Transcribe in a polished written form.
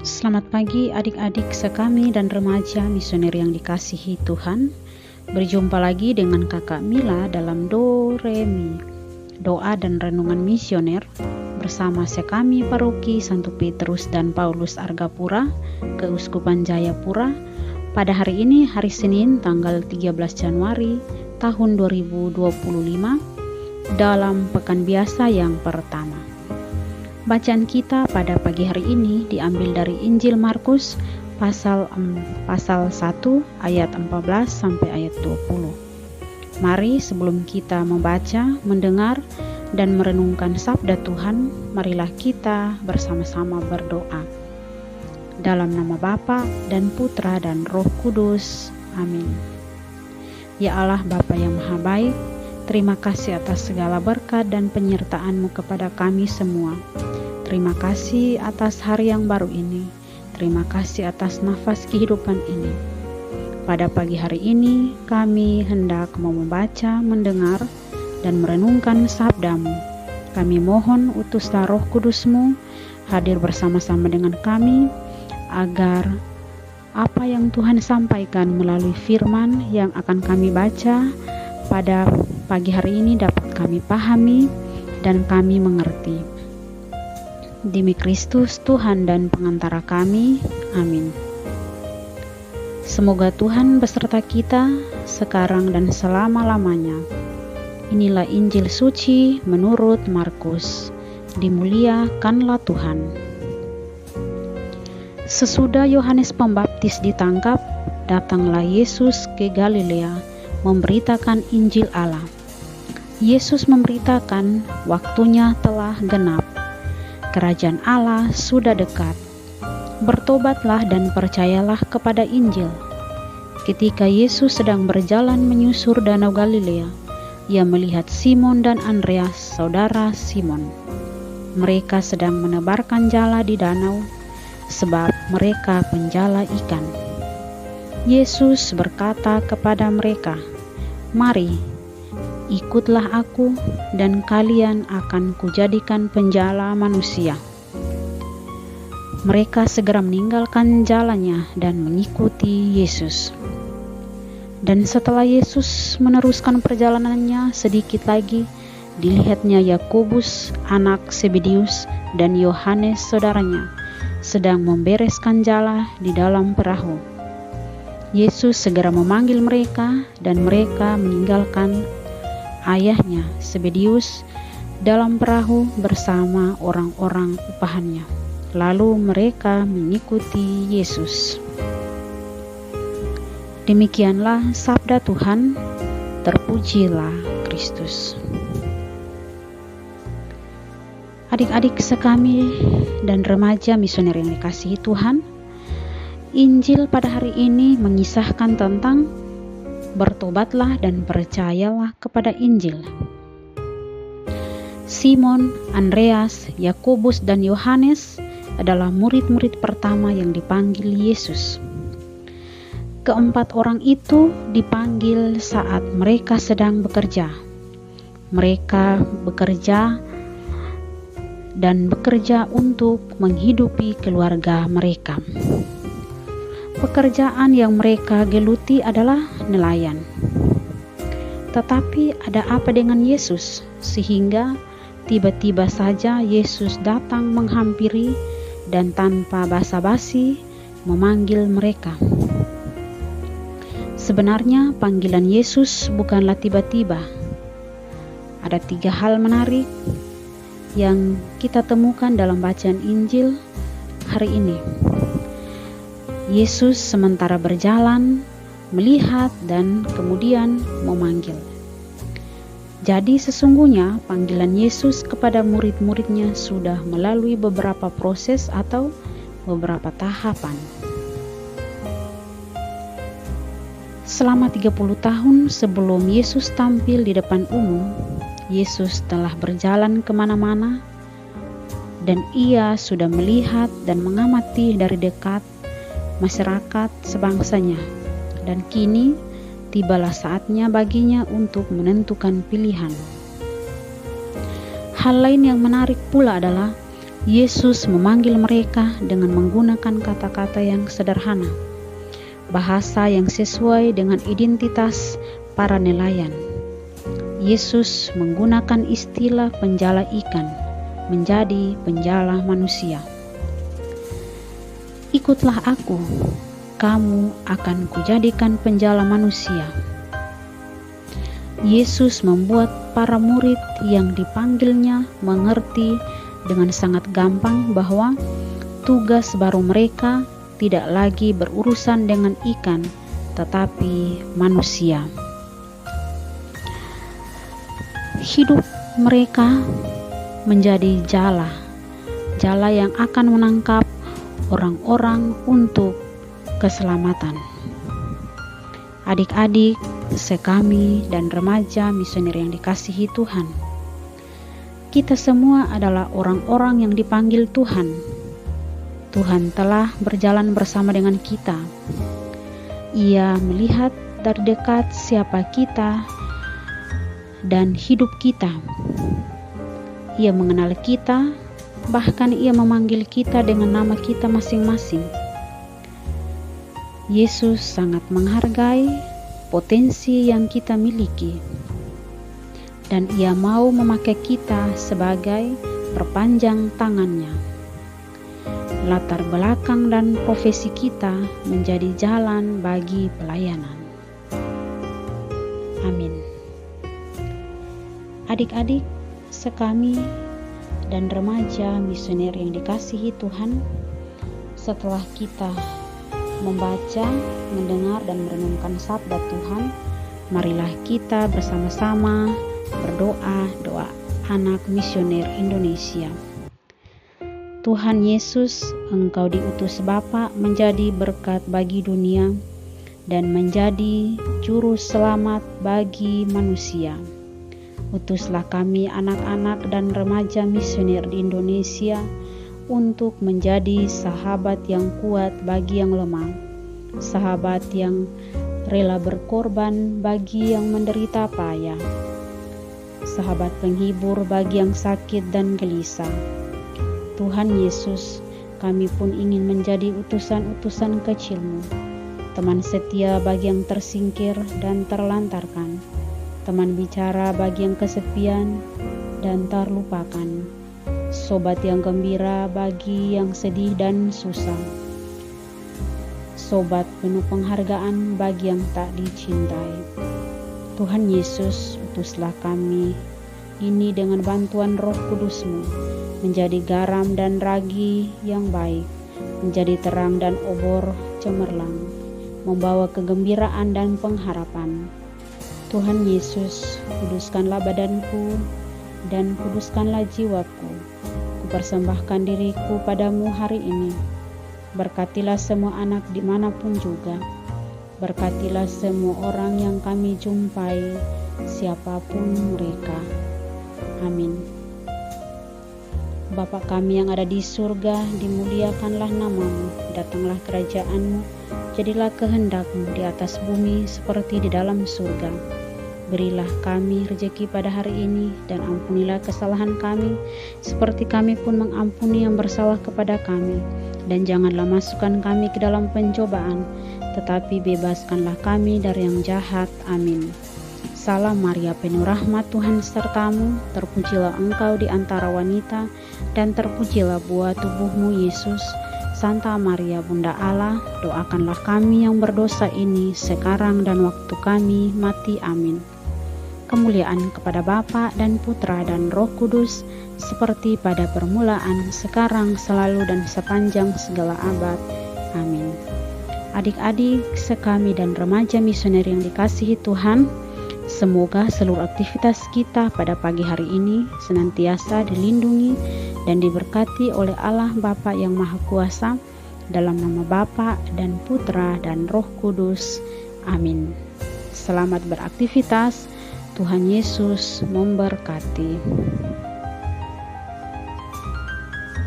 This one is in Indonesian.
Selamat pagi adik-adik sekami dan remaja misioner yang dikasihi Tuhan. Berjumpa lagi dengan kakak Mila dalam Do Re Mi, doa dan renungan misioner bersama sekami Paroki Santo Petrus dan Paulus Argapura, Keuskupan Jayapura. Pada hari ini, hari Senin tanggal 13 Januari tahun 2025 dalam pekan biasa yang pertama. Bacaan kita pada pagi hari ini diambil dari Injil Markus pasal 1 ayat 14 sampai ayat 20. Mari sebelum kita membaca, mendengar dan merenungkan sabda Tuhan, marilah kita bersama-sama berdoa. Dalam nama Bapa dan Putra dan Roh Kudus. Amin. Ya Allah Bapa yang Maha Baik, terima kasih atas segala berkat dan penyertaan-Mu kepada kami semua. Terima kasih atas hari yang baru ini. Terima kasih atas nafas kehidupan ini. Pada pagi hari ini, kami hendak mau membaca, mendengar, dan merenungkan sabda-Mu. Kami mohon utuslah Roh Kudus-Mu hadir bersama-sama dengan kami, agar apa yang Tuhan sampaikan melalui firman yang akan kami baca pada pagi hari ini dapat kami pahami dan kami mengerti. Demi Kristus Tuhan dan pengantara kami, amin. Semoga Tuhan beserta kita sekarang dan selama-lamanya. Inilah Injil suci menurut Markus. Dimuliakanlah Tuhan. Sesudah Yohanes Pembaptis ditangkap, datanglah Yesus ke Galilea memberitakan Injil Allah. Yesus memberitakan waktunya telah genap. Kerajaan Allah sudah dekat. Bertobatlah dan percayalah kepada Injil. Ketika Yesus sedang berjalan menyusur danau Galilea, Ia melihat Simon dan Andreas, saudara Simon. Mereka sedang menebarkan jala di danau, sebab mereka penjala ikan. Yesus berkata kepada mereka, "Mari, ikutlah aku, dan kalian akan kujadikan penjala manusia." Mereka segera meninggalkan jalannya dan mengikuti Yesus. Dan setelah Yesus meneruskan perjalanannya sedikit lagi, dilihatnya Yakobus, anak Zebedeus, dan Yohanes saudaranya, sedang membereskan jala di dalam perahu. Yesus segera memanggil mereka, dan mereka meninggalkan ayahnya Zebedeus dalam perahu bersama orang-orang upahannya. Lalu mereka mengikuti Yesus. Demikianlah sabda Tuhan, terpujilah Kristus. Adik-adik sekami dan remaja misioner yang dikasihi Tuhan, Injil pada hari ini mengisahkan tentang bertobatlah dan percayalah kepada Injil. Simon, Andreas, Yakobus, dan Yohanes adalah murid-murid pertama yang dipanggil Yesus. Keempat orang itu dipanggil saat mereka sedang bekerja. Mereka bekerja untuk menghidupi keluarga mereka. Pekerjaan yang mereka geluti adalah nelayan. Tetapi ada apa dengan Yesus sehingga tiba-tiba saja Yesus datang menghampiri dan tanpa basa-basi memanggil mereka? Sebenarnya panggilan Yesus bukanlah tiba-tiba. Ada 3 hal menarik yang kita temukan dalam bacaan Injil hari ini. Yesus sementara berjalan, melihat, dan kemudian memanggil. Jadi sesungguhnya panggilan Yesus kepada murid-muridnya sudah melalui beberapa proses atau beberapa tahapan. Selama 30 tahun sebelum Yesus tampil di depan umum, Yesus telah berjalan kemana-mana, dan Ia sudah melihat dan mengamati dari dekat masyarakat sebangsanya. Dan kini tibalah saatnya baginya untuk menentukan pilihan. Hal lain yang menarik pula adalah Yesus memanggil mereka dengan menggunakan kata-kata yang sederhana, bahasa yang sesuai dengan identitas para nelayan. Yesus menggunakan istilah penjala ikan menjadi penjala manusia. Ikutlah aku, kamu akan kujadikan penjala manusia. Yesus membuat para murid yang dipanggilnya mengerti dengan sangat gampang bahwa tugas baru mereka tidak lagi berurusan dengan ikan, tetapi manusia. Hidup mereka menjadi jala yang akan menangkap orang-orang untuk keselamatan. Adik-adik sekami dan remaja misioner yang dikasihi Tuhan, kita semua adalah orang-orang yang dipanggil Tuhan. Tuhan telah berjalan bersama dengan kita. Ia melihat dari dekat siapa kita dan hidup kita. Ia mengenal kita, bahkan Ia memanggil kita dengan nama kita masing-masing. Yesus sangat menghargai potensi yang kita miliki, dan Ia mau memakai kita sebagai perpanjang tangannya. Latar belakang dan profesi kita menjadi jalan bagi pelayanan. Amin. Adik-adik sekami dan remaja misioner yang dikasihi Tuhan, setelah kita membaca, mendengar, dan merenungkan sabda Tuhan, marilah kita bersama-sama berdoa doa anak misioner Indonesia. Tuhan Yesus, Engkau diutus Bapa menjadi berkat bagi dunia dan menjadi juru selamat bagi manusia. Utuslah kami anak-anak dan remaja misioner di Indonesia untuk menjadi sahabat yang kuat bagi yang lemah, sahabat yang rela berkorban bagi yang menderita payah, sahabat penghibur bagi yang sakit dan gelisah. Tuhan Yesus, kami pun ingin menjadi utusan-utusan kecil-Mu, teman setia bagi yang tersingkir dan terlantarkan, teman bicara bagi yang kesepian dan terlupakan, sobat yang gembira bagi yang sedih dan susah, sobat penuh penghargaan bagi yang tak dicintai. Tuhan Yesus, utuslah kami ini dengan bantuan Roh Kudus-Mu, menjadi garam dan ragi yang baik, menjadi terang dan obor cemerlang, membawa kegembiraan dan pengharapan. Tuhan Yesus, kuduskanlah badanku dan kuduskanlah jiwaku. Kupersembahkan diriku padamu hari ini. Berkatilah semua anak dimanapun juga. Berkatilah semua orang yang kami jumpai, siapapun mereka. Amin. Bapa kami yang ada di surga, dimuliakanlah nama-Mu, datanglah kerajaan-Mu, jadilah kehendak-Mu di atas bumi seperti di dalam surga. Berilah kami rejeki pada hari ini, dan ampunilah kesalahan kami, seperti kami pun mengampuni yang bersalah kepada kami. Dan janganlah masukkan kami ke dalam pencobaan, tetapi bebaskanlah kami dari yang jahat. Amin. Salam Maria, penuh rahmat, Tuhan sertamu, terpujilah engkau di antara wanita, dan terpujilah buah tubuhmu Yesus. Santa Maria Bunda Allah, doakanlah kami yang berdosa ini sekarang dan waktu kami mati. Amin. Kemuliaan kepada Bapa dan Putra dan Roh Kudus, seperti pada permulaan, sekarang, selalu, dan sepanjang segala abad. Amin. Adik-adik sekami dan remaja misioner yang dikasihi Tuhan, semoga seluruh aktivitas kita pada pagi hari ini senantiasa dilindungi dan diberkati oleh Allah Bapa yang Maha Kuasa, dalam nama Bapa dan Putra dan Roh Kudus. Amin. Selamat beraktivitas. Tuhan Yesus memberkati.